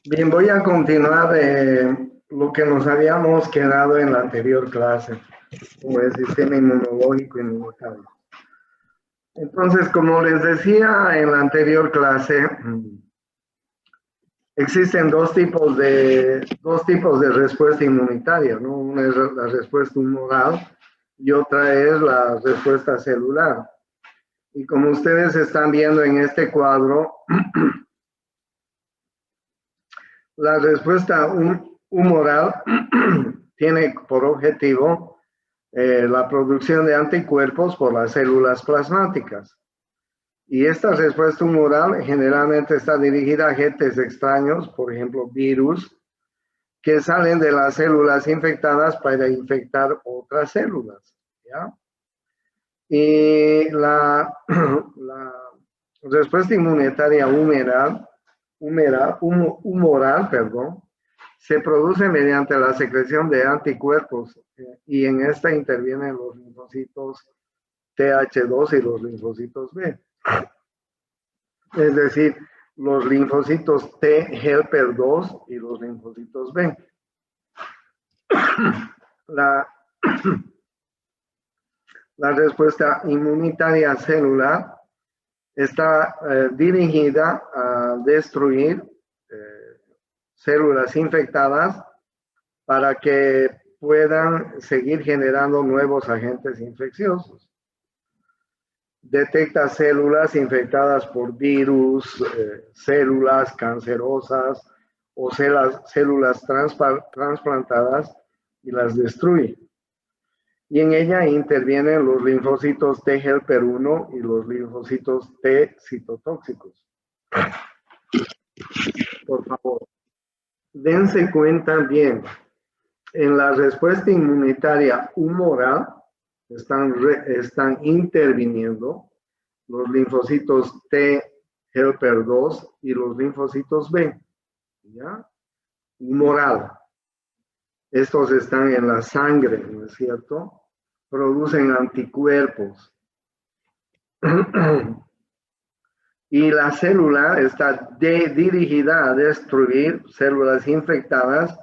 Bien, voy a continuar lo que nos habíamos quedado en la anterior clase, con el sistema inmunológico y inmunitario. Entonces, como les decía en la anterior clase, existen dos tipos de respuesta inmunitaria, ¿no? Una es la respuesta humoral y otra es la respuesta celular. Y como ustedes están viendo en este cuadro, la respuesta humoral tiene por objetivo la producción de anticuerpos por las células plasmáticas. Y esta respuesta humoral generalmente está dirigida a agentes extraños, por ejemplo, virus, que salen de las células infectadas para infectar otras células, ¿ya? Y la respuesta inmunitaria humoral, se produce mediante la secreción de anticuerpos y en esta intervienen los linfocitos TH2 y los linfocitos B. Es decir, los linfocitos T helper 2 y los linfocitos B. La respuesta inmunitaria celular está dirigida a destruir células infectadas para que puedan seguir generando nuevos agentes infecciosos. Detecta células infectadas por virus, células cancerosas o células trasplantadas y las destruye. Y en ella intervienen los linfocitos T helper 1 y los linfocitos T citotóxicos. Por favor, dense cuenta bien, en la respuesta inmunitaria humoral están interviniendo los linfocitos T helper 2 y los linfocitos B, ¿ya? Humoral. Estos están en la sangre, ¿no es cierto? Producen anticuerpos. Y la célula está dirigida a destruir células infectadas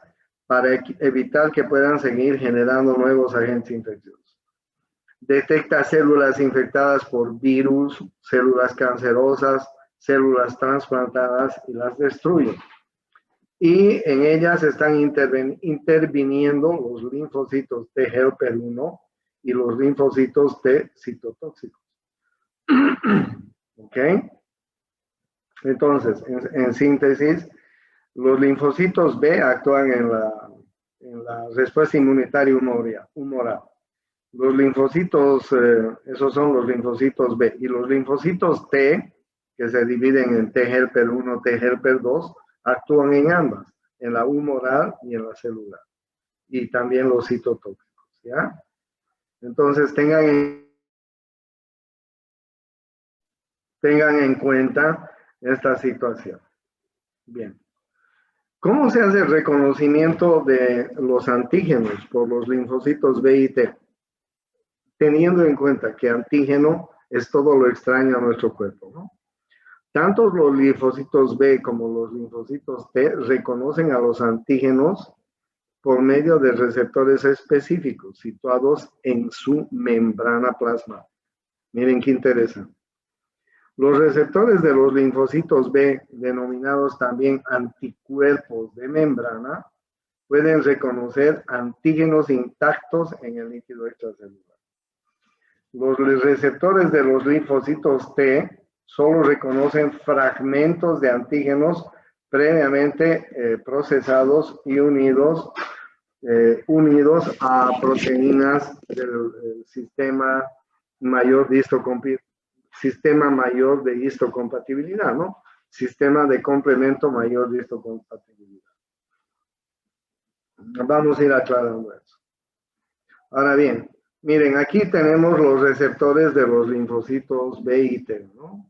para evitar que puedan seguir generando nuevos agentes infecciosos. Detecta células infectadas por virus, células cancerosas, células trasplantadas y las destruye. Y en ellas están interviniendo los linfocitos T helper 1 y los linfocitos T citotóxicos. ¿Ok? Entonces, en síntesis, los linfocitos B actúan en la respuesta inmunitaria humoral. Los linfocitos, esos son los linfocitos B. Y los linfocitos T, que se dividen en T helper 1, T helper 2, actúan en ambas, en la humoral y en la celular. Y también los citotóxicos, ¿ya? Entonces, tengan en cuenta esta situación. Bien. ¿Cómo se hace el reconocimiento de los antígenos por los linfocitos B y T? Teniendo en cuenta que antígeno es todo lo extraño a nuestro cuerpo, ¿no? Tanto los linfocitos B como los linfocitos T reconocen a los antígenos por medio de receptores específicos situados en su membrana plasmática. Miren qué interesante. Los receptores de los linfocitos B, denominados también anticuerpos de membrana, pueden reconocer antígenos intactos en el líquido extracelular. Los receptores de los linfocitos T solo reconocen fragmentos de antígenos previamente procesados y unidos a proteínas del sistema mayor de histocompatibilidad, ¿no? Sistema de complemento mayor de histocompatibilidad. Vamos a ir aclarando eso. Ahora bien, miren, aquí tenemos los receptores de los linfocitos B y T, ¿no?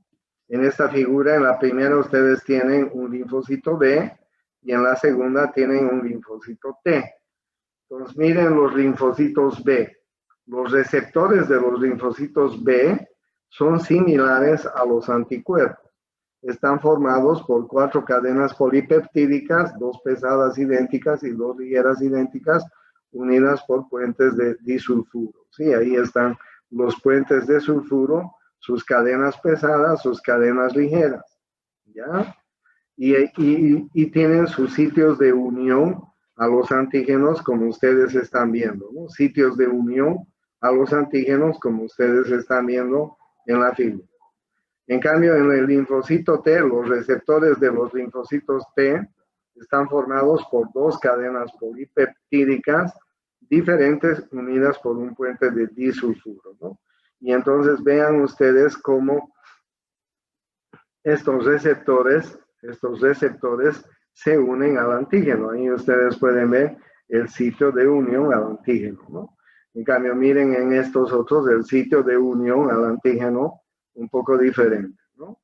En esta figura, en la primera ustedes tienen un linfocito B y en la segunda tienen un linfocito T. Entonces, miren los linfocitos B. Los receptores de los linfocitos B son similares a los anticuerpos. están formados por 4 cadenas polipeptídicas, 2 pesadas idénticas y 2 ligeras idénticas, unidas por puentes de disulfuro. Sí, ahí están los puentes de sulfuro, sus cadenas pesadas, sus cadenas ligeras. ¿Ya? Y tienen sus sitios de unión a los antígenos, como ustedes están viendo, ¿no? Sitios de unión a los antígenos, como ustedes están viendo en la figura. En cambio, en el linfocito T, los receptores de los linfocitos T están formados por 2 cadenas polipeptídicas diferentes unidas por un puente de disulfuro, ¿no? Y entonces vean ustedes cómo estos receptores se unen al antígeno. Ahí ustedes pueden ver el sitio de unión al antígeno, ¿no? En cambio, miren en estos otros el sitio de unión al antígeno un poco diferente, ¿no?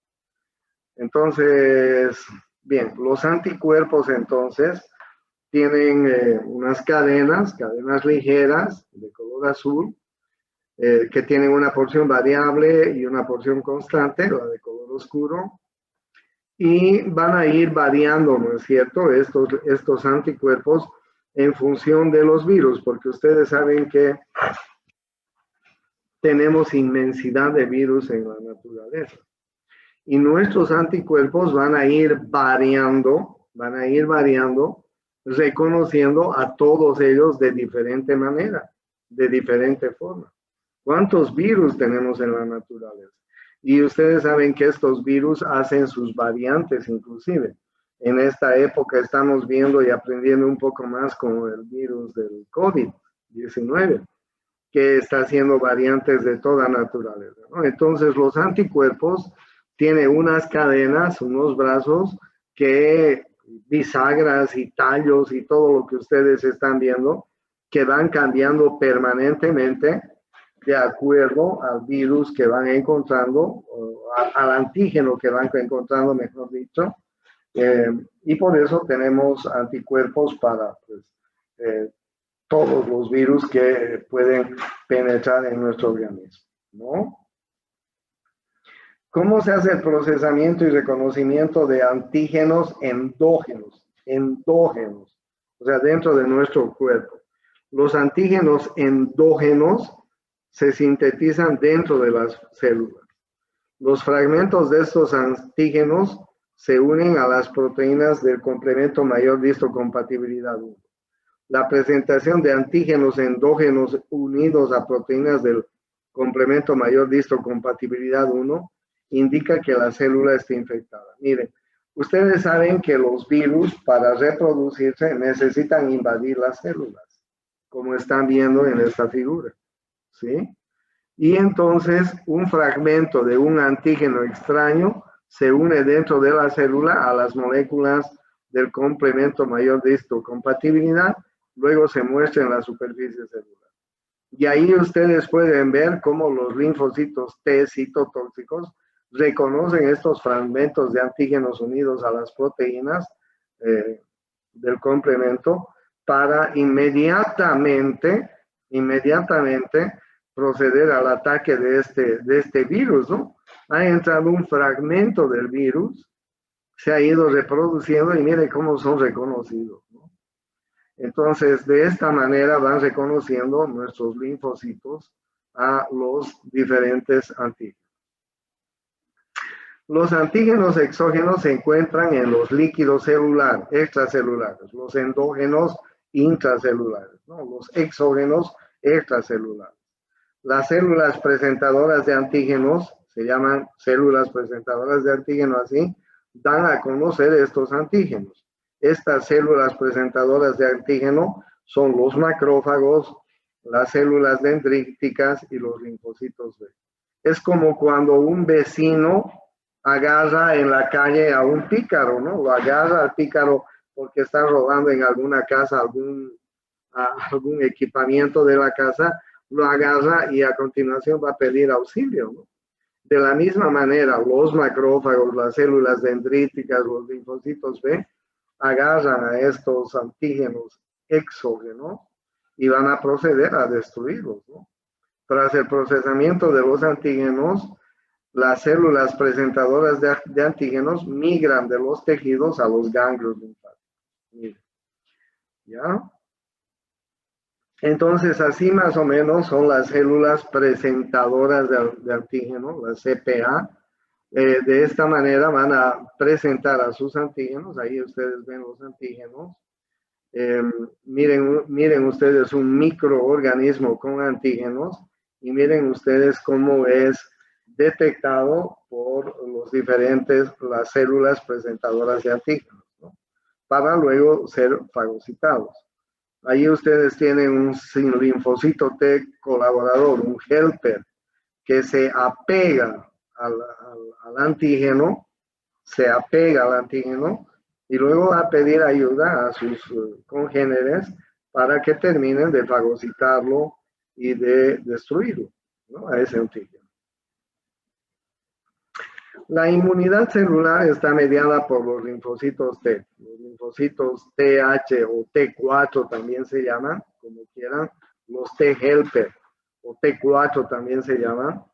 Entonces, bien, los anticuerpos entonces tienen unas cadenas ligeras de color azul, que tienen una porción variable y una porción constante, la de color oscuro, y van a ir variando, ¿no es cierto?, estos anticuerpos en función de los virus, porque ustedes saben que tenemos inmensidad de virus en la naturaleza. Y nuestros anticuerpos van a ir variando, reconociendo a todos ellos de diferente manera, de diferente forma. ¿Cuántos virus tenemos en la naturaleza? Y ustedes saben que estos virus hacen sus variantes inclusive. En esta época estamos viendo y aprendiendo un poco más con el virus del COVID-19, que está haciendo variantes de toda naturaleza, ¿no? Entonces los anticuerpos tienen unas cadenas, unos brazos, que bisagras y tallos y todo lo que ustedes están viendo, que van cambiando permanentemente de acuerdo al virus que van encontrando, al antígeno que van encontrando, mejor dicho, y por eso tenemos anticuerpos para pues, todos los virus que pueden penetrar en nuestro organismo, ¿no? ¿Cómo se hace el procesamiento y reconocimiento de antígenos endógenos? Endógenos, o sea, dentro de nuestro cuerpo. Los antígenos endógenos se sintetizan dentro de las células. Los fragmentos de estos antígenos se unen a las proteínas del complemento mayor de histocompatibilidad 1. La presentación de antígenos endógenos unidos a proteínas del complemento mayor de histocompatibilidad 1 indica que la célula está infectada. Miren, ustedes saben que los virus para reproducirse necesitan invadir las células, como están viendo en esta figura, ¿sí? Y entonces un fragmento de un antígeno extraño se une dentro de la célula a las moléculas del complemento mayor de histocompatibilidad, luego se muestra en la superficie celular. Y ahí ustedes pueden ver cómo los linfocitos T citotóxicos reconocen estos fragmentos de antígenos unidos a las proteínas del complemento para inmediatamente proceder al ataque de este virus, ¿no? Ha entrado un fragmento del virus, se ha ido reproduciendo y mire cómo son reconocidos, ¿no? Entonces, de esta manera van reconociendo nuestros linfocitos a los diferentes antígenos. Los antígenos exógenos se encuentran en los líquidos celulares, extracelulares, los endógenos intracelulares, ¿no? Los exógenos extracelulares. Las células presentadoras de antígenos, se llaman células presentadoras de antígeno así, dan a conocer estos antígenos. Estas células presentadoras de antígeno son los macrófagos, las células dendríticas y los linfocitos B. Es como cuando un vecino agarra en la calle a un pícaro, ¿no? Lo agarra al pícaro porque está robando en alguna casa algún equipamiento de la casa, lo agarra y a continuación va a pedir auxilio, ¿no? De la misma manera, los macrófagos, las células dendríticas, los linfocitos B, agarran a estos antígenos exógenos y van a proceder a destruirlos, ¿no? Tras el procesamiento de los antígenos, las células presentadoras de antígenos migran de los tejidos a los ganglios linfáticos. Miren, ¿ya? Entonces, así más o menos son las células presentadoras de antígeno, las CPA. De esta manera van a presentar a sus antígenos. Ahí ustedes ven los antígenos. Miren ustedes un microorganismo con antígenos y miren ustedes cómo es detectado por las células presentadoras de antígenos, ¿no? Para luego ser fagocitados. Ahí ustedes tienen un linfocito T colaborador, un helper, que se apega al antígeno, y luego va a pedir ayuda a sus congéneres para que terminen de fagocitarlo y de destruirlo, ¿no? A ese antígeno. La inmunidad celular está mediada por los linfocitos T. Los linfocitos TH o T4 también se llaman, como quieran. Los T helper o T4 también se llaman.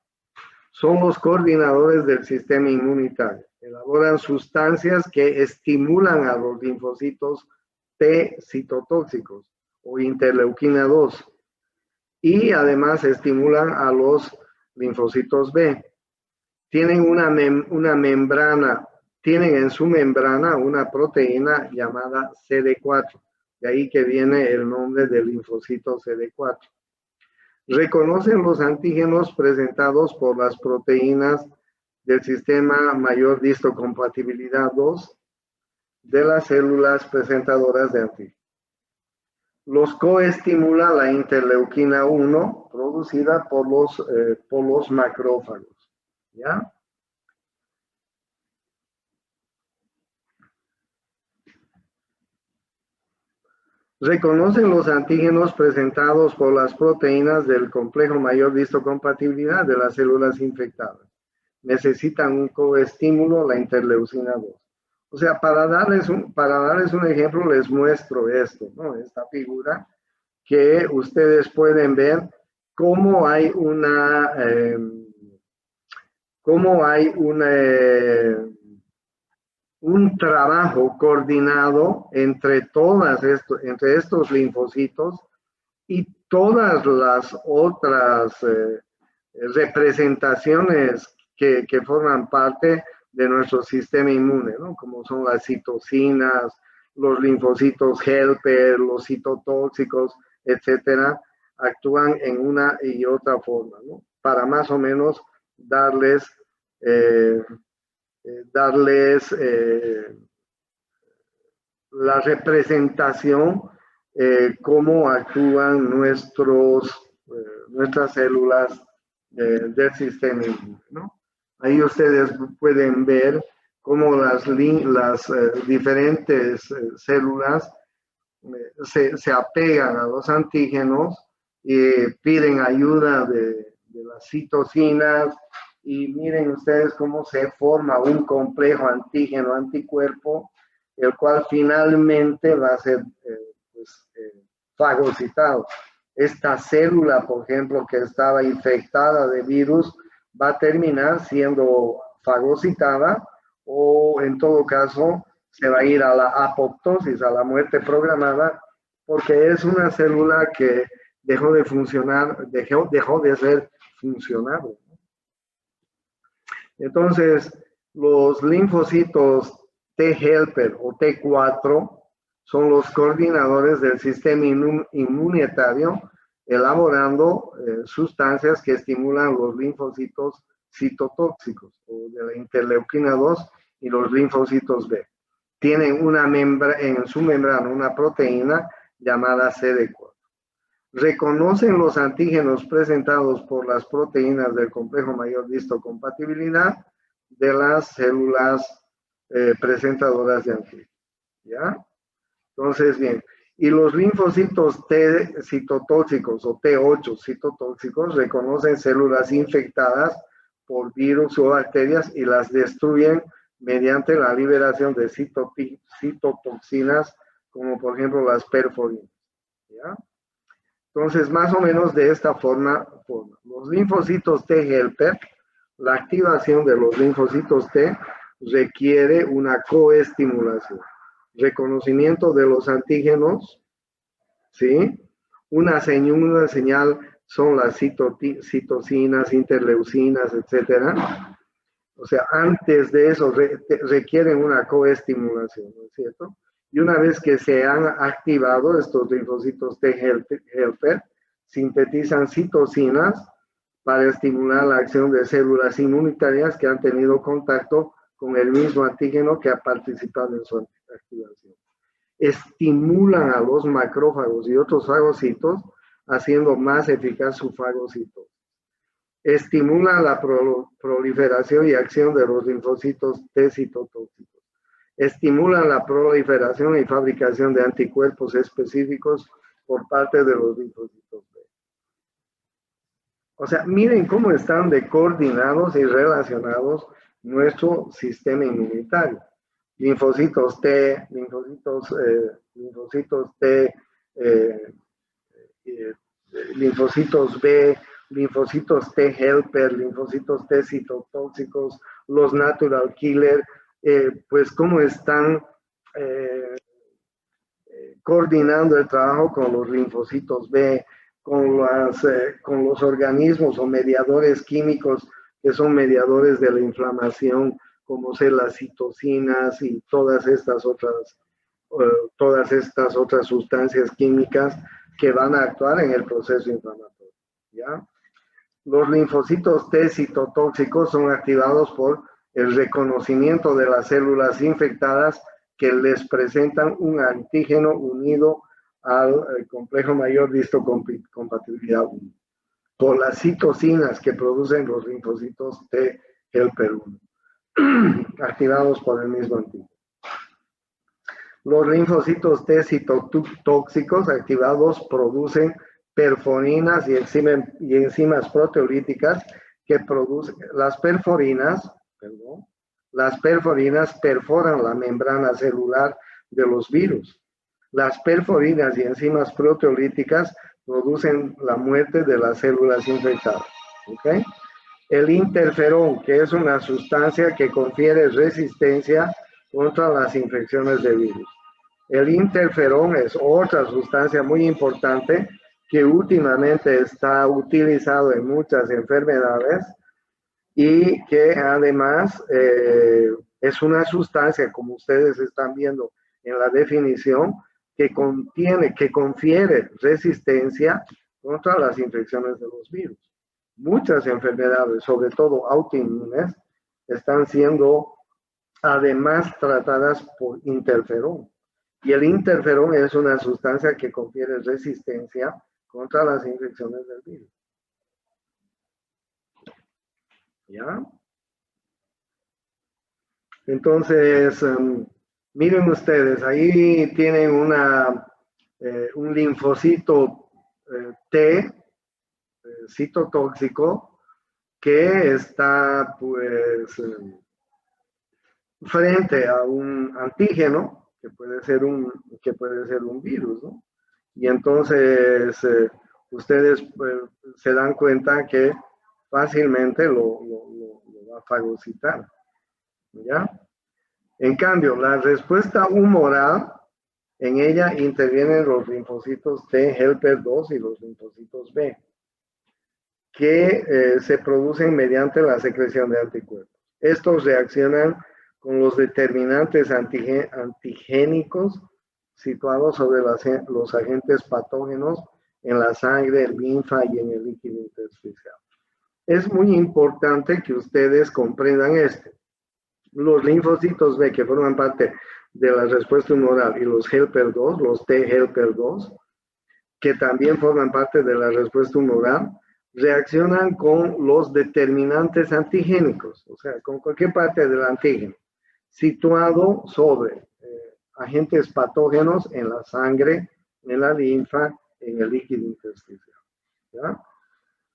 Son los coordinadores del sistema inmunitario. Elaboran sustancias que estimulan a los linfocitos T citotóxicos o interleuquina 2. Y además estimulan a los linfocitos B. Tienen una membrana, tienen en su membrana una proteína llamada CD4. De ahí que viene el nombre del linfocito CD4. Reconocen los antígenos presentados por las proteínas del sistema mayor de histocompatibilidad 2 de las células presentadoras de antígenos. Los coestimula la interleuquina 1 producida por los macrófagos. ¿Ya? Reconocen los antígenos presentados por las proteínas del complejo mayor de histocompatibilidad de las células infectadas. Necesitan un coestímulo, la interleucina 2. O sea, para darles un ejemplo, les muestro esto, ¿no? Esta figura que ustedes pueden ver cómo hay un trabajo coordinado entre estos linfocitos y todas las otras representaciones que forman parte de nuestro sistema inmune, ¿no? Como son las citocinas, los linfocitos helper, los citotóxicos, etcétera, actúan en una y otra forma, ¿no? Para más o menos darles la representación, cómo actúan nuestras células del sistema inmune, ¿no? Ahí ustedes pueden ver cómo las diferentes células se apegan a los antígenos y piden ayuda de las citocinas. Y miren ustedes cómo se forma un complejo antígeno-anticuerpo, el cual finalmente va a ser fagocitado. Esta célula, por ejemplo, que estaba infectada de virus, va a terminar siendo fagocitada o en todo caso se va a ir a la apoptosis, a la muerte programada, porque es una célula que dejó de funcionar, dejó de ser funcionable. Entonces, los linfocitos T helper o T4 son los coordinadores del sistema inmunitario, elaborando sustancias que estimulan los linfocitos citotóxicos o de la interleuquina 2 y los linfocitos B. Tienen en su membrana una proteína llamada CD4. Reconocen los antígenos presentados por las proteínas del complejo mayor de histocompatibilidad de las células presentadoras de antígenos. ¿Ya? Entonces, bien, y los linfocitos T citotóxicos o T8 citotóxicos reconocen células infectadas por virus o bacterias y las destruyen mediante la liberación de citotoxinas, como por ejemplo las perforinas. ¿Ya? Entonces, más o menos de esta forma. Los linfocitos T helper La activación de los linfocitos T requiere una coestimulación, reconocimiento de los antígenos, ¿sí? Una señal son las citocinas, interleucinas, etcétera. O sea, antes de eso requieren una coestimulación, ¿no es cierto? Y una vez que se han activado estos linfocitos T helper, sintetizan citocinas para estimular la acción de células inmunitarias que han tenido contacto con el mismo antígeno que ha participado en su activación. Estimulan a los macrófagos y otros fagocitos, haciendo más eficaz su fagocitosis. Estimula la proliferación y acción de los linfocitos T citotóxicos. Estimulan la proliferación y fabricación de anticuerpos específicos por parte de los linfocitos B. O sea, miren cómo están de coordinados y relacionados nuestro sistema inmunitario. Linfocitos T, linfocitos T, linfocitos B, linfocitos T helper, linfocitos T citotóxicos, los natural killer, pues cómo están coordinando el trabajo con los linfocitos B, con los organismos o mediadores químicos que son mediadores de la inflamación, como ser las citocinas y todas estas otras sustancias químicas que van a actuar en el proceso inflamatorio, ¿ya? Los linfocitos T citotóxicos son activados por el reconocimiento de las células infectadas que les presentan un antígeno unido al complejo mayor de histocompatibilidad 1, por las citocinas que producen los linfocitos T helper 1, activados por el mismo antígeno. Los linfocitos T citotóxicos activados producen perforinas y enzimas proteolíticas que producen las perforinas perforan la membrana celular de los virus. Las perforinas y enzimas proteolíticas producen la muerte de las células infectadas. ¿Okay? El interferón, que es una sustancia que confiere resistencia contra las infecciones de virus. El interferón es otra sustancia muy importante que últimamente está utilizado en muchas enfermedades y que además es una sustancia, como ustedes están viendo en la definición, que confiere resistencia contra las infecciones de los virus. Muchas enfermedades, sobre todo autoinmunes, están siendo además tratadas por interferón. Y el interferón es una sustancia que confiere resistencia contra las infecciones del virus. ¿Ya? Entonces, miren ustedes, ahí tienen un linfocito T, citotóxico, que está pues frente a un antígeno, que puede ser un virus, ¿no? Y entonces ustedes se dan cuenta que fácilmente lo va a fagocitar, ¿ya? En cambio, la respuesta humoral, en ella intervienen los linfocitos T helper 2 y los linfocitos B, que se producen mediante la secreción de anticuerpos. Estos reaccionan con los determinantes antigénicos situados sobre los agentes patógenos en la sangre, el linfa y en el líquido intersticial. Es muy importante que ustedes comprendan esto. Los linfocitos B, que forman parte de la respuesta humoral, y los helper 2, los T helper 2, que también forman parte de la respuesta humoral, reaccionan con los determinantes antigénicos, o sea, con cualquier parte del antígeno, situado sobre agentes patógenos en la sangre, en la linfa, en el líquido intersticial. ¿Ya?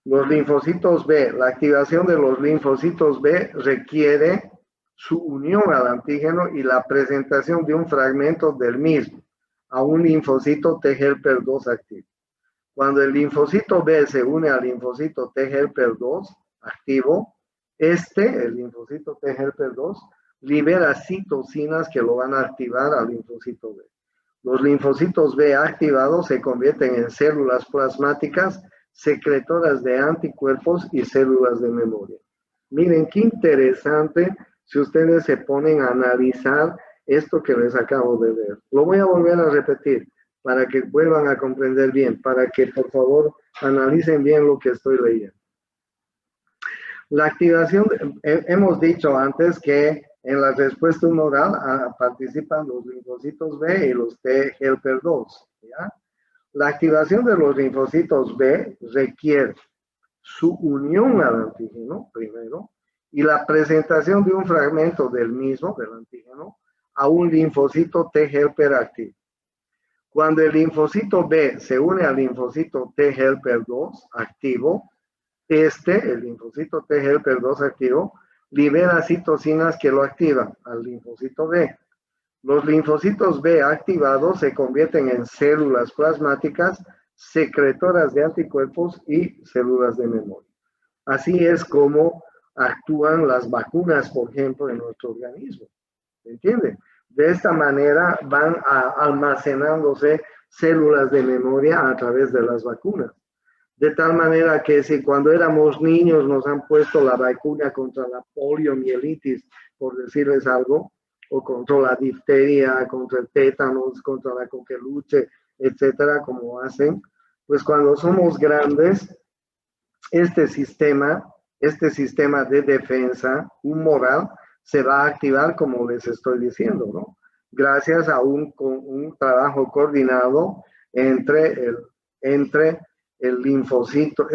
Los linfocitos B, la activación de los linfocitos B requiere su unión al antígeno y la presentación de un fragmento del mismo a un linfocito T helper 2 activo. Cuando el linfocito B se une al linfocito T helper 2 activo, El linfocito T helper 2, libera citocinas que lo van a activar al linfocito B. Los linfocitos B activados se convierten en células plasmáticas secretoras de anticuerpos y células de memoria. Miren qué interesante si ustedes se ponen a analizar esto que les acabo de ver. Lo voy a volver a repetir para que vuelvan a comprender bien, para que por favor analicen bien lo que estoy leyendo. La activación, hemos dicho antes que en la respuesta humoral participan los linfocitos B y los T helper 2, ¿ya? La activación de los linfocitos B requiere su unión al antígeno, primero, y la presentación de un fragmento del mismo, del antígeno, a un linfocito T helper activo. Cuando el linfocito B se une al linfocito T helper 2 activo, el linfocito T helper 2 activo, libera citocinas que lo activan al linfocito B. Los linfocitos B activados se convierten en células plasmáticas secretoras de anticuerpos y células de memoria. Así es como actúan las vacunas, por ejemplo, en nuestro organismo. ¿Entienden? De esta manera van almacenándose células de memoria a través de las vacunas. De tal manera que si cuando éramos niños nos han puesto la vacuna contra la poliomielitis, por decirles algo, o contra la difteria, contra el tétanos, contra la coqueluche, etcétera, como hacen, pues cuando somos grandes, este sistema de defensa humoral se va a activar como les estoy diciendo, ¿no? Gracias a un trabajo coordinado entre el linfocito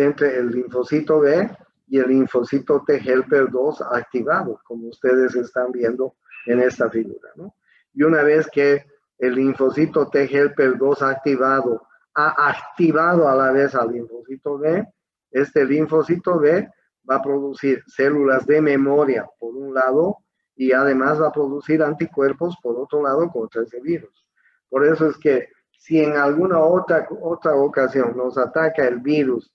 B y el linfocito T helper 2 activado, como ustedes están viendo en esta figura, ¿no? Y una vez que el linfocito T helper 2 activado ha activado a la vez al linfocito B, este linfocito B va a producir células de memoria por un lado y además va a producir anticuerpos por otro lado contra ese virus. Por eso es que si en alguna otra ocasión nos ataca el virus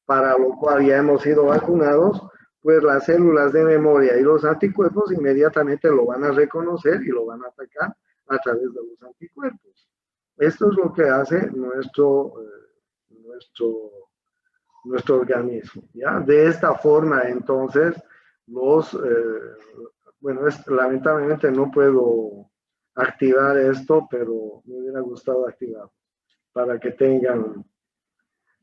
para lo cual ya hemos sido vacunados, pues las células de memoria y los anticuerpos inmediatamente lo van a reconocer y lo van a atacar a través de los anticuerpos. Esto es lo que hace nuestro organismo, ¿ya? De esta forma, entonces, lamentablemente no puedo activar esto, pero me hubiera gustado activar para que tengan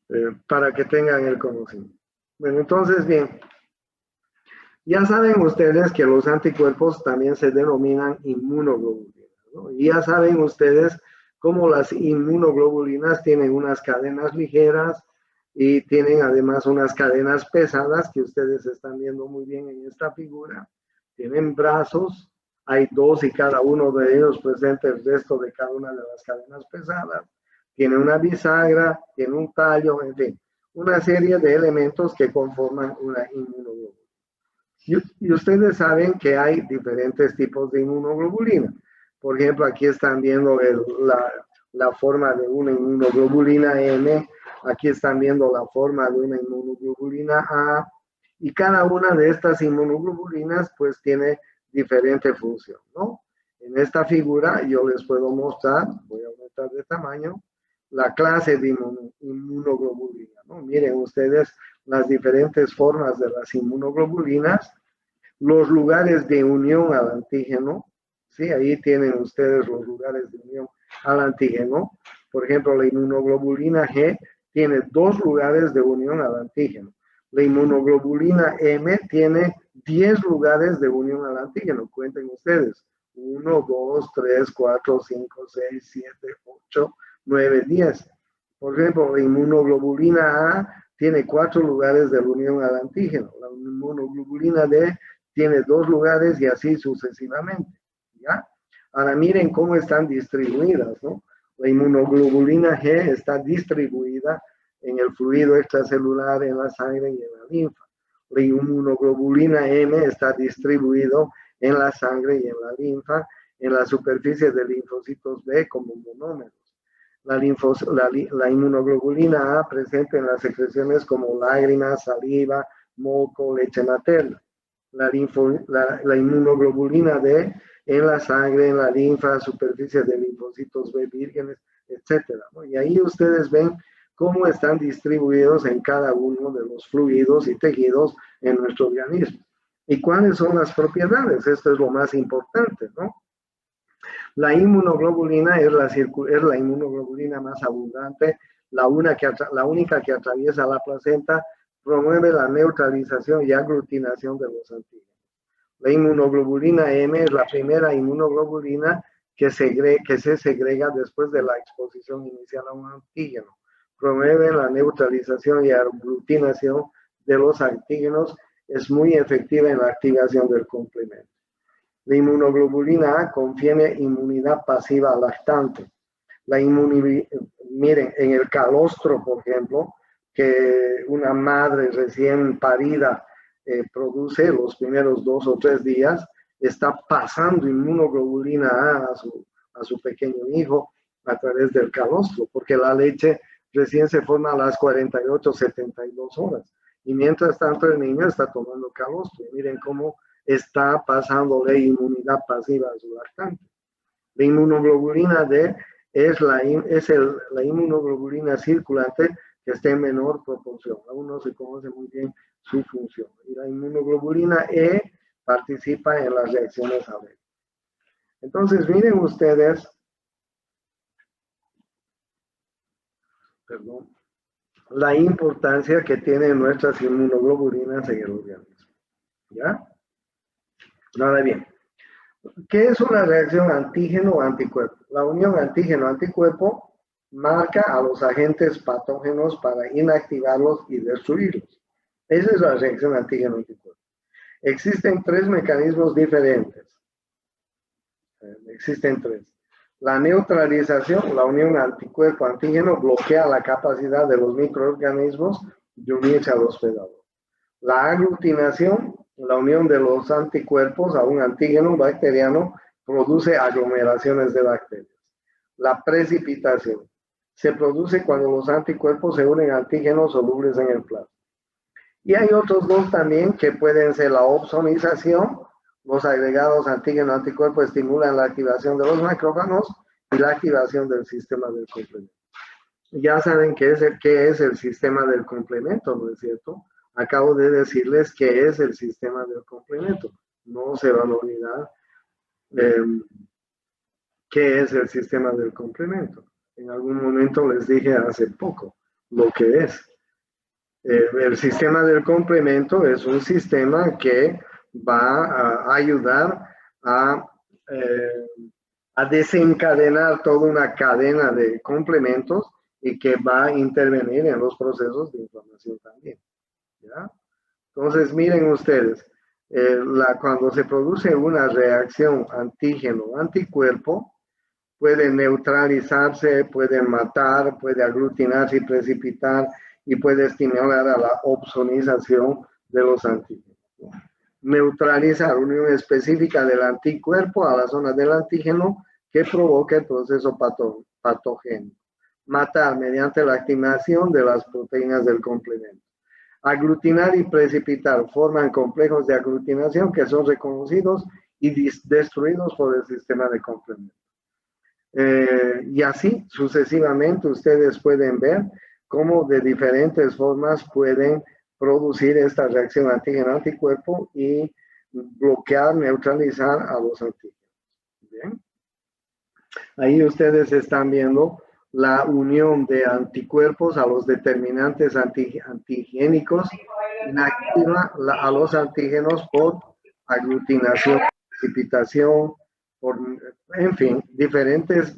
el conocimiento. Bueno, entonces, bien, ya saben ustedes que los anticuerpos también se denominan inmunoglobulinas, ¿no? Y ya saben ustedes cómo las inmunoglobulinas tienen unas cadenas ligeras y tienen además unas cadenas pesadas que ustedes están viendo muy bien en esta figura. Tienen brazos, hay dos y cada uno de ellos presenta el resto de cada una de las cadenas pesadas. Tiene una bisagra, tiene un tallo, en fin, una serie de elementos que conforman una inmunoglobulina. Y ustedes saben que hay diferentes tipos de inmunoglobulina. Por ejemplo, aquí están viendo la forma de una inmunoglobulina M, aquí están viendo la forma de una inmunoglobulina A, y cada una de estas inmunoglobulinas pues tiene diferente función, ¿no? En esta figura yo les puedo mostrar, voy a aumentar de tamaño, la clase de inmunoglobulina, ¿no? Miren ustedes las diferentes formas de las inmunoglobulinas, los lugares de unión al antígeno, ¿sí? Ahí tienen ustedes los lugares de unión al antígeno. Por ejemplo, la inmunoglobulina G tiene 2 lugares de unión al antígeno. La inmunoglobulina M tiene 10 lugares de unión al antígeno. Cuenten ustedes. 1, 2, 3, 4, 5, 6, 7, 8, 9, 10. Por ejemplo, la inmunoglobulina A tiene 4 lugares de unión al antígeno. La inmunoglobulina D tiene 2 lugares y así sucesivamente, ¿ya? Ahora miren cómo están distribuidas, ¿no? La inmunoglobulina G está distribuida en el fluido extracelular, en la sangre y en la linfa. La inmunoglobulina M está distribuido en la sangre y en la linfa, en la superficie de linfocitos B como monómeros. La inmunoglobulina A presente en las secreciones como lágrimas, saliva, moco, leche materna. la inmunoglobulina D en la sangre, en la linfa, superficie de linfocitos B vírgenes, etcétera, ¿no? Y ahí ustedes ven cómo están distribuidos en cada uno de los fluidos y tejidos en nuestro organismo. ¿Y cuáles son las propiedades? Esto es lo más importante, ¿no? La inmunoglobulina es la inmunoglobulina más abundante, la única que atraviesa la placenta, promueve la neutralización y aglutinación de los antígenos. La inmunoglobulina M es la primera inmunoglobulina que se segrega después de la exposición inicial a un antígeno. Promueve la neutralización y aglutinación de los antígenos, es muy efectiva en la activación del complemento. La inmunoglobulina A confiere inmunidad pasiva lactante. Miren, en el calostro, por ejemplo, que una madre recién parida produce los primeros 2 o 3 días, está pasando inmunoglobulina A a su pequeño hijo a través del calostro, porque la leche recién se forma a las 48, 72 horas. Y mientras tanto el niño está tomando calostro. Miren cómo está pasándole inmunidad pasiva a su lactante. La inmunoglobulina D es la inmunoglobulina circulante que está en menor proporción. Aún no se conoce muy bien su función. Y la inmunoglobulina E participa en las reacciones alérgicas. Entonces, miren ustedes, la importancia que tienen nuestras inmunoglobulinas en el organismo. ¿Ya? Nada bien. ¿Qué es una reacción antígeno-anticuerpo? La unión antígeno-anticuerpo marca a los agentes patógenos para inactivarlos y destruirlos. Esa es la reacción antígeno-anticuerpo. Existen 3 mecanismos diferentes. Existen 3. La neutralización, la unión anticuerpo-antígeno, bloquea la capacidad de los microorganismos de unirse al hospedador. La aglutinación, la unión de los anticuerpos a un antígeno bacteriano, produce aglomeraciones de bacterias. La precipitación se produce cuando los anticuerpos se unen a antígenos solubles en el plasma. Y hay otros 2 también que pueden ser la opsonización. Los agregados antígeno-anticuerpo estimulan la activación de los macrófagos y la activación del sistema del complemento. Ya saben qué es el sistema del complemento, ¿no es cierto? Acabo de decirles qué es el sistema del complemento. No se van a olvidar qué es el sistema del complemento. En algún momento les dije hace poco lo que es. El sistema del complemento es un sistema que va a ayudar a desencadenar toda una cadena de complementos y que va a intervenir en los procesos de inflamación también. ¿Ya? Entonces, miren ustedes, cuando se produce una reacción antígeno-anticuerpo, puede neutralizarse, puede matar, puede aglutinarse y precipitar, y puede estimular a la opsonización de los antígenos. Neutralizar unión específica del anticuerpo a la zona del antígeno que provoca el proceso patogénico. Matar mediante la activación de las proteínas del complemento. Aglutinar y precipitar forman complejos de aglutinación que son reconocidos y destruidos por el sistema de complemento. Y así sucesivamente ustedes pueden ver cómo de diferentes formas pueden producir esta reacción antígeno-anticuerpo y bloquear, neutralizar a los antígenos. Bien. Ahí ustedes están viendo la unión de anticuerpos a los determinantes antigénicos, inactiva a los antígenos por aglutinación, precipitación, en fin, diferentes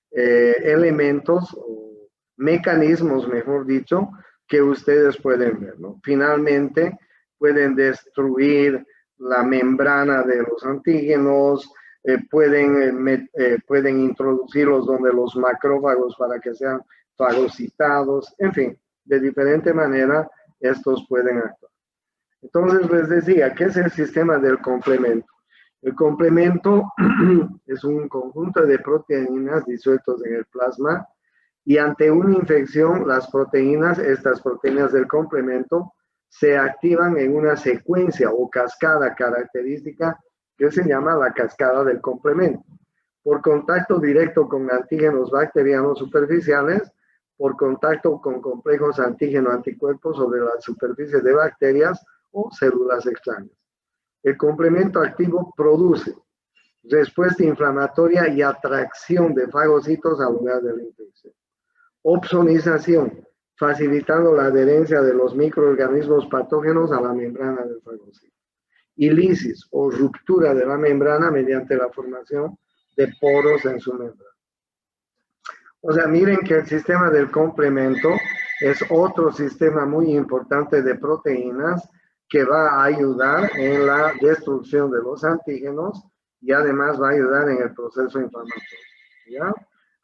elementos o mecanismos, mejor dicho, que ustedes pueden ver, ¿no? Finalmente, pueden destruir la membrana de los antígenos, pueden introducirlos donde los macrófagos para que sean fagocitados, en fin, de diferente manera estos pueden actuar. Entonces les decía, ¿qué es el sistema del complemento? El complemento es un conjunto de proteínas disueltos en el plasma y ante una infección, estas proteínas del complemento se activan en una secuencia o cascada característica que se llama la cascada del complemento. Por contacto directo con antígenos bacterianos superficiales, por contacto con complejos antígeno-anticuerpos sobre la superficie de bacterias o células extrañas. El complemento activo produce respuesta inflamatoria y atracción de fagocitos al lugar de la infección. Opsonización, facilitando la adherencia de los microorganismos patógenos a la membrana del fagocito. Y lisis o ruptura de la membrana mediante la formación de poros en su membrana. O sea, miren que el sistema del complemento es otro sistema muy importante de proteínas que va a ayudar en la destrucción de los antígenos y además va a ayudar en el proceso inflamatorio. ¿Ya?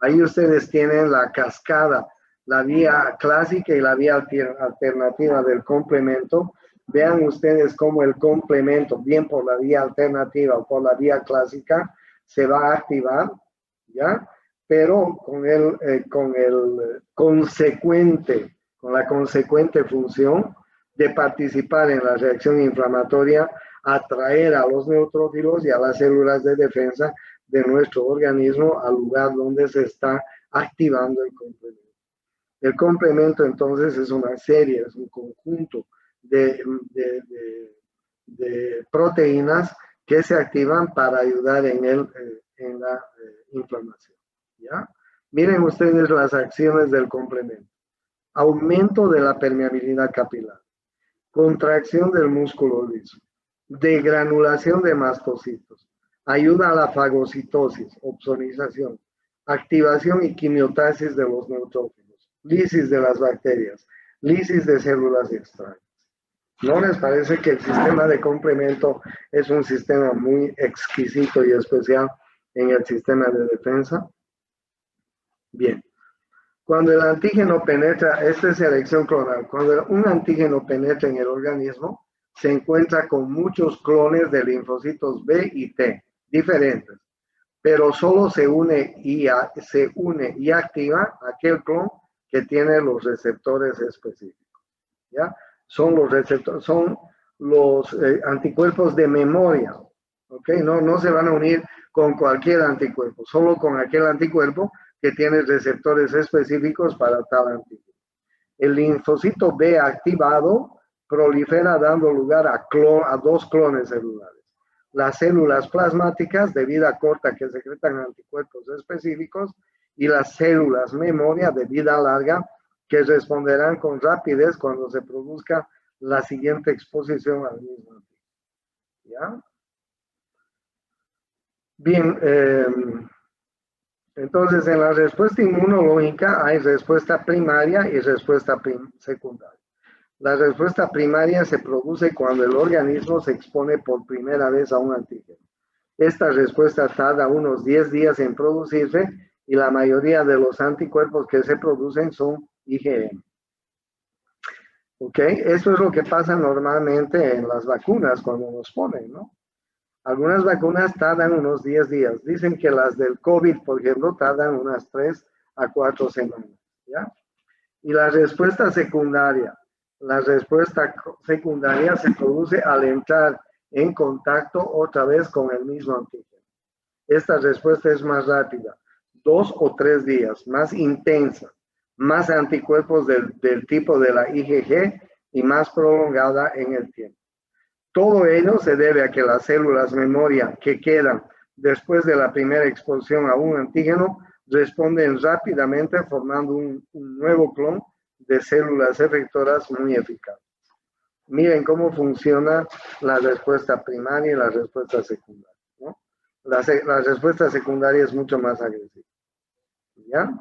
Ahí ustedes tienen la cascada, la vía clásica y la vía alternativa del complemento. Vean ustedes cómo el complemento, bien por la vía alternativa o por la vía clásica, se va a activar, ¿ya? Pero con la consecuente función de participar en la reacción inflamatoria, atraer a los neutrófilos y a las células de defensa de nuestro organismo al lugar donde se está activando el complemento. El complemento entonces es una serie, es un conjunto de proteínas que se activan para ayudar en la inflamación. ¿Ya? Miren ustedes las acciones del complemento. Aumento de la permeabilidad capilar, contracción del músculo liso, degranulación de mastocitos, ayuda a la fagocitosis, opsonización, activación y quimiotasis de los neutrófilos, lisis de las bacterias, lisis de células extrañas. ¿No les parece que el sistema de complemento es un sistema muy exquisito y especial en el sistema de defensa? Bien. Cuando el antígeno penetra, esta es selección clonal, cuando un antígeno penetra en el organismo, se encuentra con muchos clones de linfocitos B y T, diferentes, pero solo se une y activa aquel clon que tiene los receptores específicos. ¿Ya? Son los receptores, son los anticuerpos de memoria, ¿ok? No se van a unir con cualquier anticuerpo, solo con aquel anticuerpo que tiene receptores específicos para tal antígeno. El linfocito B activado prolifera dando lugar a dos clones celulares. Las células plasmáticas de vida corta que secretan anticuerpos específicos y las células memoria de vida larga que responderán con rapidez cuando se produzca la siguiente exposición al mismo antígeno. ¿Ya? Bien, entonces en la respuesta inmunológica hay respuesta primaria y respuesta secundaria. La respuesta primaria se produce cuando el organismo se expone por primera vez a un antígeno. Esta respuesta tarda unos 10 días en producirse y la mayoría de los anticuerpos que se producen son IgM. ¿Ok? Eso es lo que pasa normalmente en las vacunas cuando nos ponen, ¿no? Algunas vacunas tardan unos 10 días. Dicen que las del COVID, por ejemplo, tardan unas 3 a 4 semanas, ¿ya? Y la respuesta secundaria se produce al entrar en contacto otra vez con el mismo antígeno. Esta respuesta es más rápida, 2 o 3 días, más intensa, más anticuerpos del tipo de la IgG y más prolongada en el tiempo. Todo ello se debe a que las células memoria que quedan después de la primera exposición a un antígeno responden rápidamente formando un nuevo clon de células efectoras muy eficaces. Miren cómo funciona la respuesta primaria y la respuesta secundaria, ¿no? La respuesta secundaria es mucho más agresiva. ¿Ya?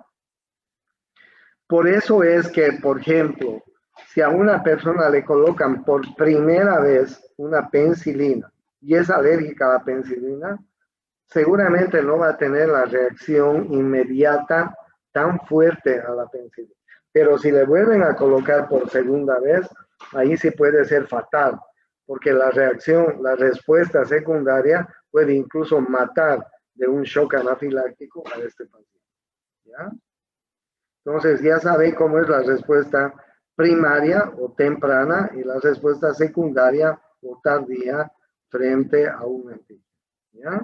Por eso es que, por ejemplo, si a una persona le colocan por primera vez una penicilina y es alérgica a la penicilina, seguramente no va a tener la reacción inmediata tan fuerte a la penicilina. Pero si le vuelven a colocar por segunda vez, ahí sí puede ser fatal, porque la respuesta secundaria puede incluso matar de un shock anafiláctico a este paciente. ¿Ya? Entonces ya saben cómo es la respuesta primaria o temprana y la respuesta secundaria o tardía frente a un antígeno. ¿Ya?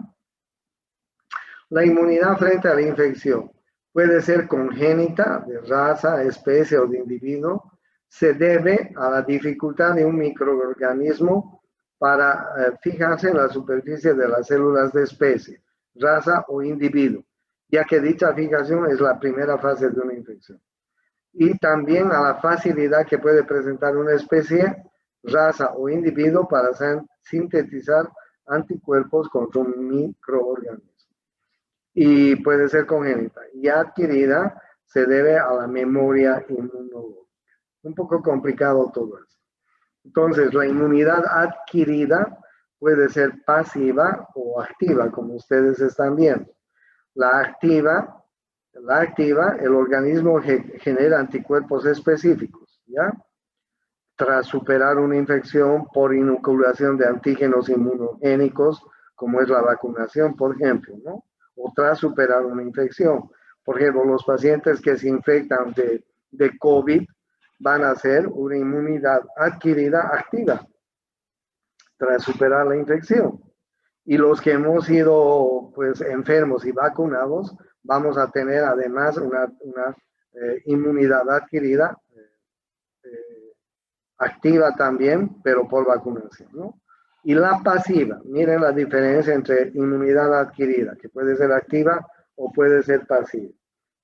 La inmunidad frente a la infección puede ser congénita, de raza, especie o de individuo. Se debe a la dificultad de un microorganismo para fijarse en la superficie de las células de especie, raza o individuo, ya que dicha fijación es la primera fase de una infección. Y también a la facilidad que puede presentar una especie, raza o individuo para sintetizar anticuerpos contra un microorganismo. Y puede ser congénita y adquirida se debe a la memoria inmunológica. Un poco complicado todo eso. Entonces, la inmunidad adquirida puede ser pasiva o activa, como ustedes están viendo. La activa, el organismo genera anticuerpos específicos, ¿ya? Tras superar una infección por inoculación de antígenos inmunogénicos, como es la vacunación, por ejemplo, ¿no? O tras superar una infección. Por ejemplo, los pacientes que se infectan de COVID van a hacer una inmunidad adquirida activa tras superar la infección. Y los que hemos sido pues, enfermos y vacunados, vamos a tener además una inmunidad adquirida activa también, pero por vacunación, ¿no? Y la pasiva, miren la diferencia entre inmunidad adquirida, que puede ser activa o puede ser pasiva.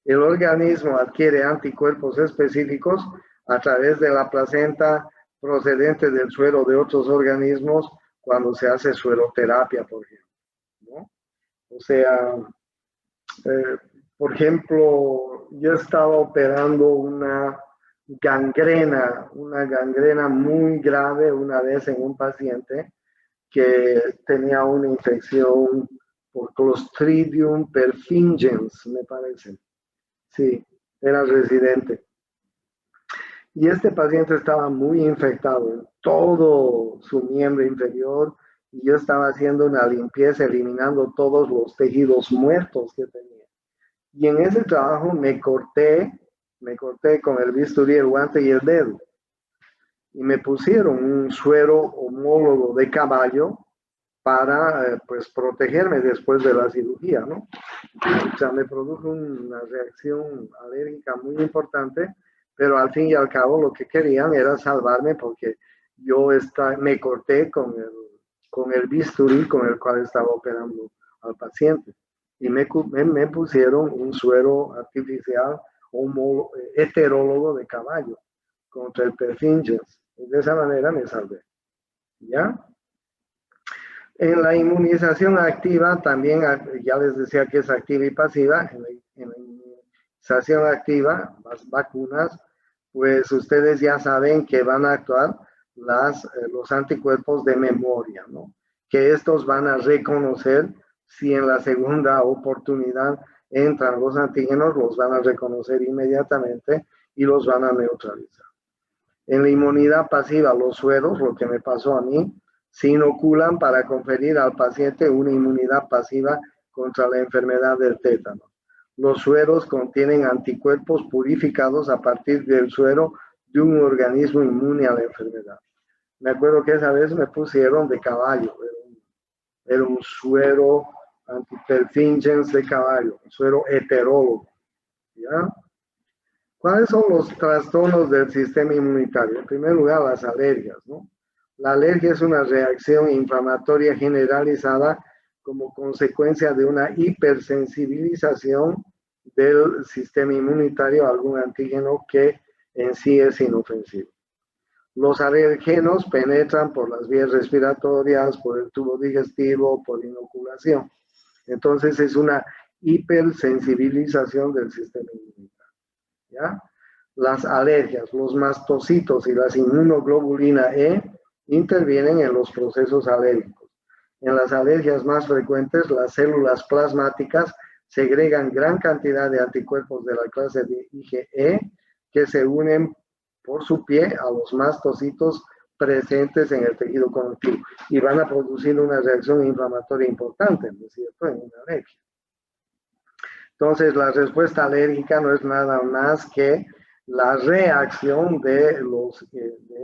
El organismo adquiere anticuerpos específicos a través de la placenta procedente del suero de otros organismos cuando se hace sueroterapia, por ejemplo, ¿no? O sea, por ejemplo, yo estaba operando una gangrena muy grave una vez en un paciente que tenía una infección por Clostridium perfringens, me parece. Sí, era residente. Y este paciente estaba muy infectado en todo su miembro inferior y yo estaba haciendo una limpieza, eliminando todos los tejidos muertos que tenía. Y en ese trabajo me corté con el bisturí, el guante y el dedo. Y me pusieron un suero homólogo de caballo para pues protegerme después de la cirugía, ¿no? O sea, me produjo una reacción alérgica muy importante, pero al fin y al cabo lo que querían era salvarme porque yo me corté con el bisturí con el cual estaba operando al paciente. Y me pusieron un suero artificial heterólogo de caballo contra el perfringens. Y de esa manera me salvé. ¿Ya? En la inmunización activa también, ya les decía que es activa y pasiva. En la inmunización activa, las vacunas, pues ustedes ya saben que van a actuar los anticuerpos de memoria, ¿no? Que estos van a reconocer si en la segunda oportunidad entran los antígenos, los van a reconocer inmediatamente y los van a neutralizar. En la inmunidad pasiva, los sueros, lo que me pasó a mí, se inoculan para conferir al paciente una inmunidad pasiva contra la enfermedad del tétano. Los sueros contienen anticuerpos purificados a partir del suero de un organismo inmune a la enfermedad. Me acuerdo que esa vez me pusieron de caballo, era un suero antiperfingens de caballo, un suero heterólogo, ¿ya? ¿Cuáles son los trastornos del sistema inmunitario? En primer lugar, las alergias, ¿no? La alergia es una reacción inflamatoria generalizada como consecuencia de una hipersensibilización del sistema inmunitario a algún antígeno que en sí es inofensivo. Los alergenos penetran por las vías respiratorias, por el tubo digestivo, por inoculación. Entonces es una hipersensibilización del sistema inmunitario. ¿Ya? Las alergias, los mastocitos y las inmunoglobulina E intervienen en los procesos alérgicos. En las alergias más frecuentes, las células plasmáticas segregan gran cantidad de anticuerpos de la clase de IgE que se unen por su pie a los mastocitos presentes en el tejido conectivo y van a producir una reacción inflamatoria importante, ¿no es cierto?, en una alergia. Entonces, la respuesta alérgica no es nada más que la reacción de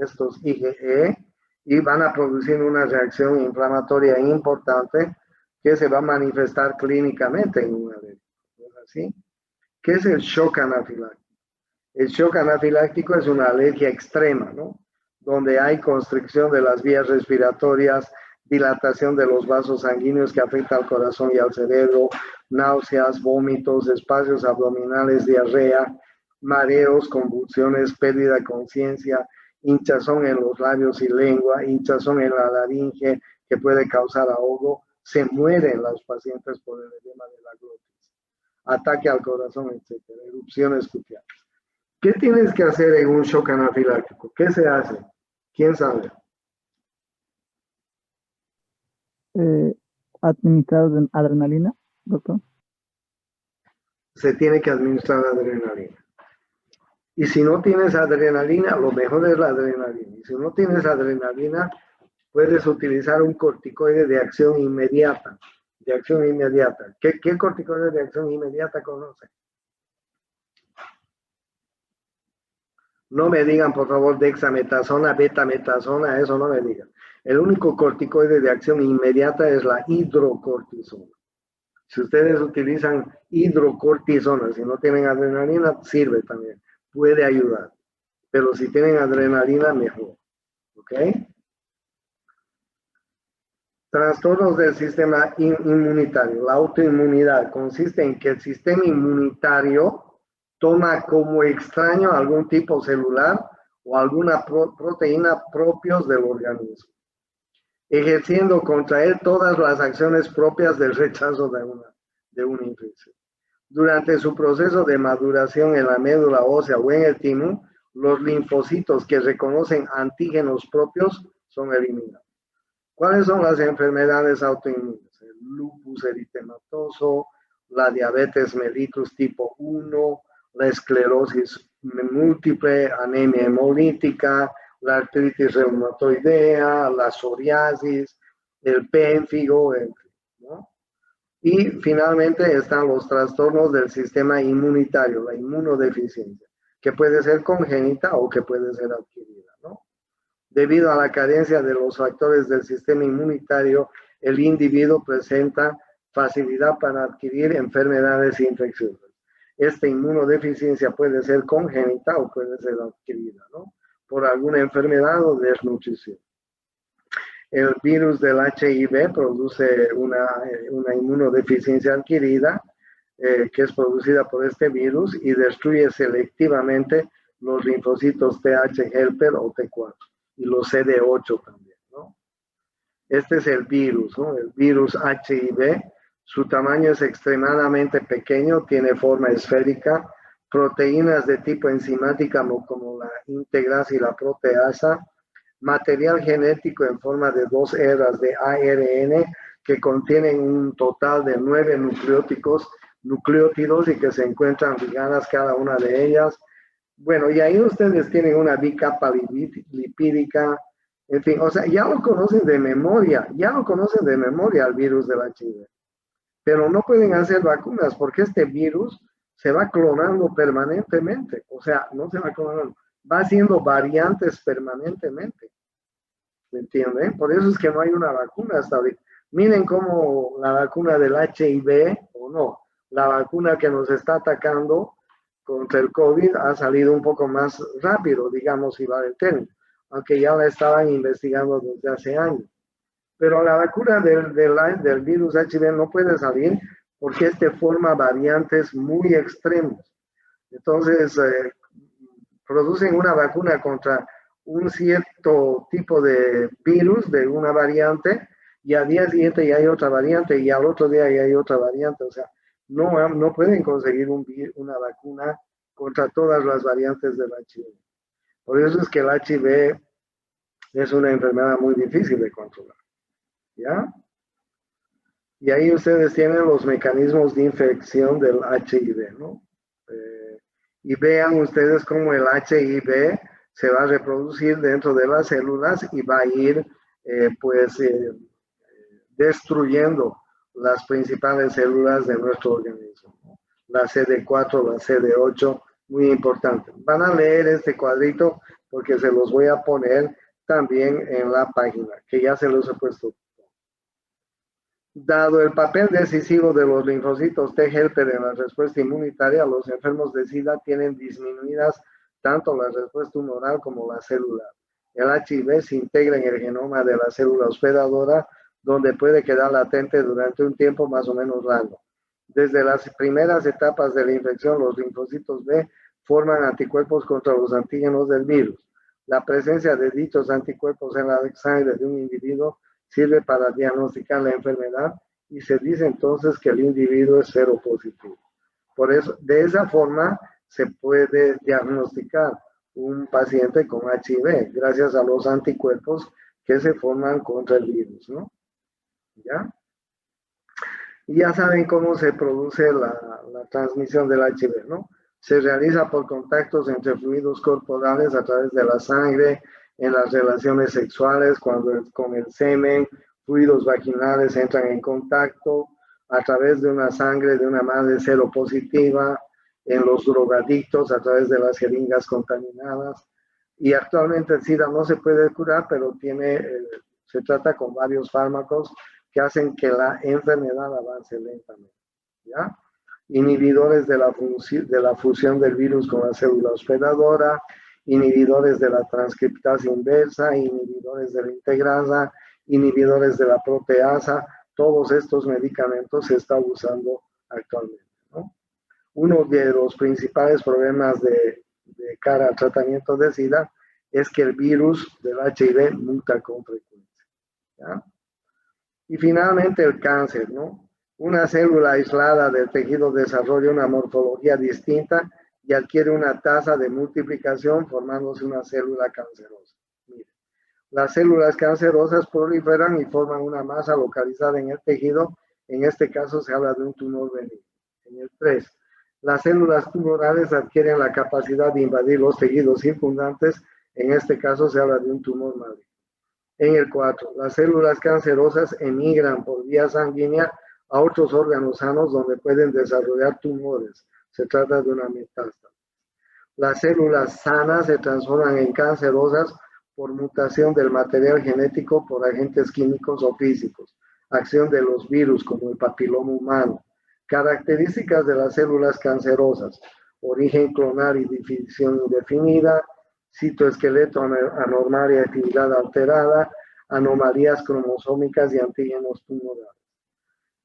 estos IgE y van a producir una reacción inflamatoria importante que se va a manifestar clínicamente en una alergia. ¿Es así? ¿Qué es el shock anafiláctico? El shock anafiláctico es una alergia extrema, ¿no? Donde hay constricción de las vías respiratorias, dilatación de los vasos sanguíneos que afecta al corazón y al cerebro, náuseas, vómitos, espacios abdominales, diarrea, mareos, convulsiones, pérdida de conciencia, hinchazón en los labios y lengua, hinchazón en la laringe que puede causar ahogo. Se mueren los pacientes por el edema de la glotis, ataque al corazón, etc., erupciones cutáneas. ¿Qué tienes que hacer en un shock anafiláctico? ¿Qué se hace? ¿Quién sabe? Administrar adrenalina, doctor. Se tiene que administrar adrenalina. Y si no tienes adrenalina, lo mejor es la adrenalina. Y si no tienes adrenalina, puedes utilizar un corticoide de acción inmediata. De acción inmediata. ¿Qué corticoide de acción inmediata conoce? No me digan, por favor, dexametasona, betametasona, eso no me digan. El único corticoide de acción inmediata es la hidrocortisona. Si ustedes utilizan hidrocortisona, si no tienen adrenalina, sirve también. Puede ayudar. Pero si tienen adrenalina, mejor. ¿Ok? Trastornos del sistema inmunitario. La autoinmunidad consiste en que el sistema inmunitario toma como extraño algún tipo celular o alguna proteína propios del organismo, ejerciendo contra él todas las acciones propias del rechazo de una infección. Durante su proceso de maduración en la médula ósea o en el timo, los linfocitos que reconocen antígenos propios son eliminados. ¿Cuáles son las enfermedades autoinmunes? El lupus eritematoso, la diabetes mellitus tipo 1, la esclerosis múltiple, anemia hemolítica, la artritis reumatoidea, la psoriasis, el pénfigo, ¿no? Y finalmente están los trastornos del sistema inmunitario, la inmunodeficiencia, que puede ser congénita o que puede ser adquirida, ¿no? Debido a la carencia de los factores del sistema inmunitario, el individuo presenta facilidad para adquirir enfermedades infecciosas. Esta inmunodeficiencia puede ser congénita o puede ser adquirida, ¿no? Por alguna enfermedad o desnutrición. El virus del HIV produce una inmunodeficiencia adquirida que es producida por este virus y destruye selectivamente los linfocitos TH helper o T4 y los CD8 también, ¿no? Este es el virus, ¿no? El virus HIV. Su tamaño es extremadamente pequeño, tiene forma esférica, proteínas de tipo enzimática como la integrasa y la proteasa, material genético en forma de 2 eras de ARN que contienen un total de 9 nucleótidos y que se encuentran ligadas cada una de ellas. Bueno, y ahí ustedes tienen una bicapa lipídica, en fin, o sea, ya lo conocen de memoria el virus del HIV. Pero no pueden hacer vacunas porque este virus se va clonando permanentemente. O sea, no se va clonando, va haciendo variantes permanentemente. ¿Me entienden? Por eso es que no hay una vacuna hasta ahorita. Miren cómo la vacuna del HIV, o no, la vacuna que nos está atacando contra el COVID ha salido un poco más rápido, digamos, si va el término, aunque ya la estaban investigando desde hace años. Pero la vacuna del virus HIV no puede salir porque este forma variantes muy extremos. Entonces, producen una vacuna contra un cierto tipo de virus de una variante y al día siguiente ya hay otra variante y al otro día ya hay otra variante. O sea, no pueden conseguir una vacuna contra todas las variantes del HIV. Por eso es que el HIV es una enfermedad muy difícil de controlar. ¿Ya? Y ahí ustedes tienen los mecanismos de infección del HIV, ¿no? Y vean ustedes cómo el HIV se va a reproducir dentro de las células y va a ir, destruyendo las principales células de nuestro organismo, ¿no? La CD4, la CD8 Muy importante. Van a leer este cuadrito porque se los voy a poner también en la página, que ya se los he puesto. Dado el papel decisivo de los linfocitos T helper en la respuesta inmunitaria, los enfermos de SIDA tienen disminuidas tanto la respuesta tumoral como la celular. El HIV se integra en el genoma de la célula hospedadora, donde puede quedar latente durante un tiempo más o menos largo. Desde las primeras etapas de la infección, los linfocitos B forman anticuerpos contra los antígenos del virus. La presencia de dichos anticuerpos en la sangre de un individuo sirve para diagnosticar la enfermedad y se dice entonces que el individuo es seropositivo. Por eso, de esa forma se puede diagnosticar un paciente con HIV gracias a los anticuerpos que se forman contra el virus, ¿no? ¿Ya? Y ya saben cómo se produce la transmisión del HIV, ¿no? Se realiza por contactos entre fluidos corporales a través de la sangre, en las relaciones sexuales, cuando con el semen, fluidos vaginales entran en contacto, a través de una sangre de una madre seropositiva, en los drogadictos, a través de las jeringas contaminadas. Y actualmente el SIDA no se puede curar, pero se trata con varios fármacos que hacen que la enfermedad avance lentamente, ¿ya? Inhibidores de la fusión del virus con la célula hospedadora, inhibidores de la transcriptasa inversa, inhibidores de la integrasa, inhibidores de la proteasa, todos estos medicamentos se están usando actualmente, ¿no? Uno de los principales problemas de cara al tratamiento de SIDA es que el virus del HIV muta con frecuencia, ¿ya? Y finalmente el cáncer, ¿no? Una célula aislada del tejido desarrolla una morfología distinta y adquiere una tasa de multiplicación formándose una célula cancerosa. Miren, las células cancerosas proliferan y forman una masa localizada en el tejido. En este caso se habla de un tumor benigno. En el 3, las células tumorales adquieren la capacidad de invadir los tejidos circundantes. En este caso se habla de un tumor maligno. En el 4, las células cancerosas emigran por vía sanguínea a otros órganos sanos donde pueden desarrollar tumores. Se trata de una metástasis. Las células sanas se transforman en cancerosas por mutación del material genético por agentes químicos o físicos, acción de los virus como el papiloma humano. Características de las células cancerosas: origen clonal y división indefinida, citoesqueleto anormal y actividad alterada, anomalías cromosómicas y antígenos tumorales.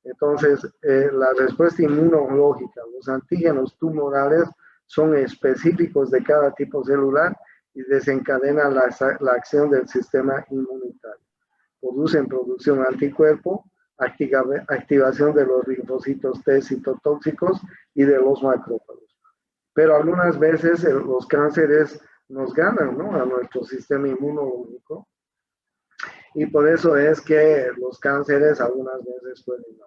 Entonces, la respuesta inmunológica, los antígenos tumorales son específicos de cada tipo celular y desencadenan la acción del sistema inmunitario. Producen producción anticuerpo, activación de los linfocitos T citotóxicos y de los macrófagos. Pero algunas veces los cánceres nos ganan, ¿no?, a nuestro sistema inmunológico, y por eso es que los cánceres algunas veces pueden no,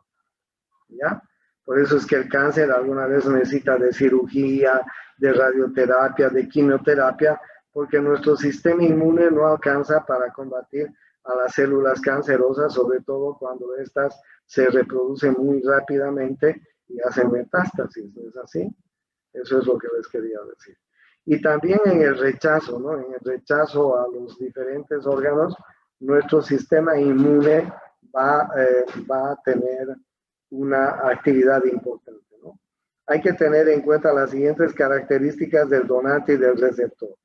¿ya? Por eso es que el cáncer alguna vez necesita de cirugía, de radioterapia, de quimioterapia, porque nuestro sistema inmune no alcanza para combatir a las células cancerosas, sobre todo cuando estas se reproducen muy rápidamente y hacen metástasis, ¿no es así? Eso es lo que les quería decir. Y también en el rechazo, ¿no? En el rechazo a los diferentes órganos, nuestro sistema inmune va a tener una actividad importante, ¿no? Hay que tener en cuenta las siguientes características del donante y del receptor.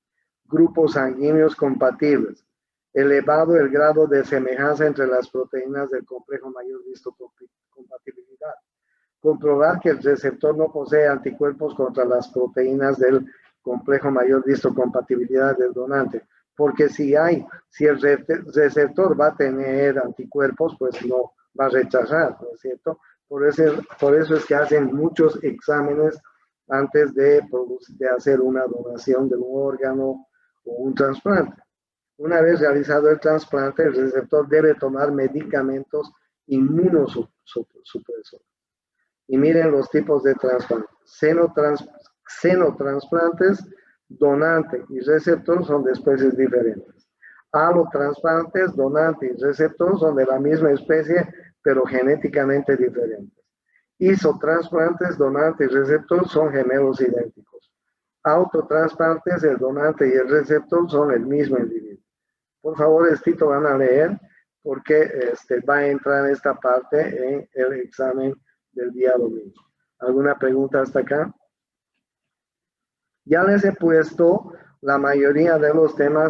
Grupos sanguíneos compatibles. Elevado el grado de semejanza entre las proteínas del complejo mayor histocompatibilidad. Comprobar que el receptor no posee anticuerpos contra las proteínas del complejo mayor de histocompatibilidad del donante. Porque si el receptor va a tener anticuerpos, pues no va a rechazar, ¿no es cierto? Por eso es que hacen muchos exámenes antes de hacer una donación de un órgano o un trasplante. Una vez realizado el trasplante, el receptor debe tomar medicamentos inmunosupresores. Y miren los tipos de trasplantes. Xenotransplantes, donante y receptor son de especies diferentes. Alotransplantes, donante y receptor son de la misma especie, pero genéticamente diferentes. Isotransplantes, donante y receptor son gemelos idénticos. autotransplantes, el donante y el receptor son el mismo individuo. Por favor, Estito, van a leer porque va a entrar esta parte en el examen del día domingo. ¿Alguna pregunta hasta acá? Ya les he puesto la mayoría de los temas